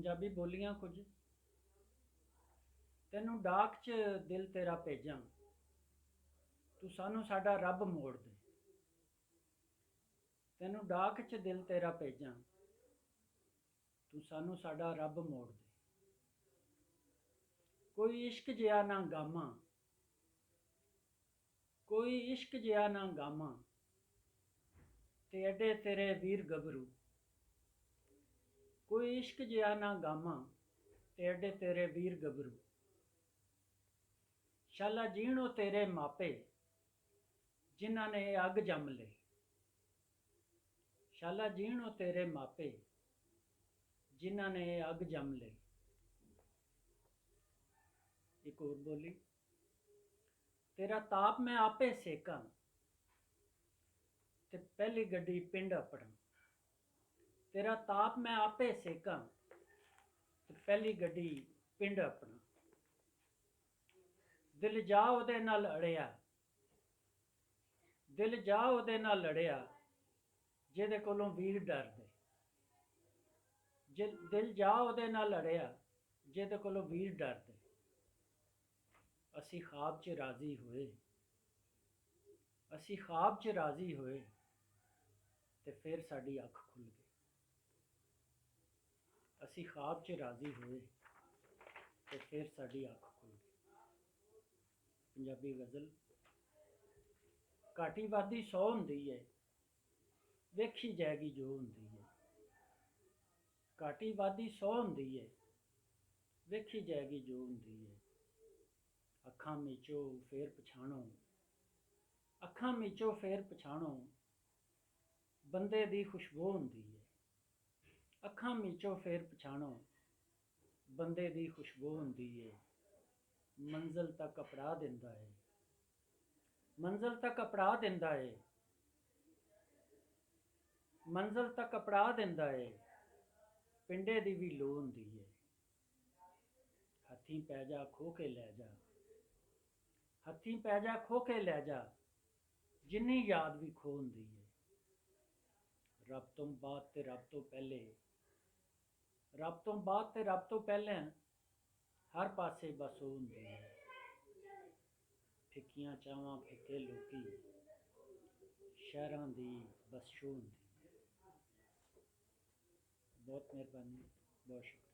पंजाबी बोलियां कुछ। तैनू डाक च दिल तेरा भेजां, तू सानू साडा रब मोड़ दे। तैनू डाक च दिल तेरा भेजां, तू सानू साडा रब मोड़ दे। कोई इश्क जिहा ना गामा, कोई इश्क जिहा ना गामा, ते एडे तेरे वीर गभरू। कोई इश्क जिहा ना गामा, ते एडे तेरे वीर गभरू। शाला जीण ओ तेरे मापे, जिन्हां ने अग जम लई। शाला जीण ओ तेरे मापे, जिन्हां ने अग जम लई। एक और बोली। तेरा ताप मैं आपे सेकां, ते पहली गड्डी पिंड अपना। तेरा ताप मैं आपे सेकां, ते पहली गड्डी पिंड अपना। दिल जा ओदे नाल अड़िया, दिल जा ओदे नाल लड़िया, जेदे कोलों वीर डरदे। दिल जा ओदे नाल लड़िया, जेदे कोलों वीर डरदे। असी ख्वाब च राजी होए, असी ख्वाब च राजी होए, ते फिर साडी अख खुल गई। असी ख्वाब च राजी होए, ते फिर साडी अख खुल गई। पंजाबी गज़ल। घाटी वादी 100 हुंदी है, वेखी जाएगी जो हुंदी है। घाटी वादी 100 हुंदी है, वेखी जाएगी जो हुंदी है। अखां मीचो फिर पछाणो, अखां मीचो फिर पछाणो, बंदे दी खुशबू हुंदी है। अखां मीचो फिर पछाणो, बंदे दी खुशबू हुंदी है। मंजिल तक अपड़ा दिंदा है, मंजिल तक अपड़ा दिंदा है, मंजिल तक अपड़ा दिंदा है। पिंडे दी भी लो हुंदी है। हत्थीं पै जा खो के लै जा, हत्थीं पै जा खो के लै जा, जिन्नी याद भी खो हुंदी है। रब तो बाद ते रब तो पहले, रब तो बाद ते रब तो पहले, हर पासे बस ओ हुंदी है। फिक्कियां चावां फिक्के लोकी, शहरां दी बस शो हुंदी है। बहुत मेहरबानी, बहुत शुक्रिया।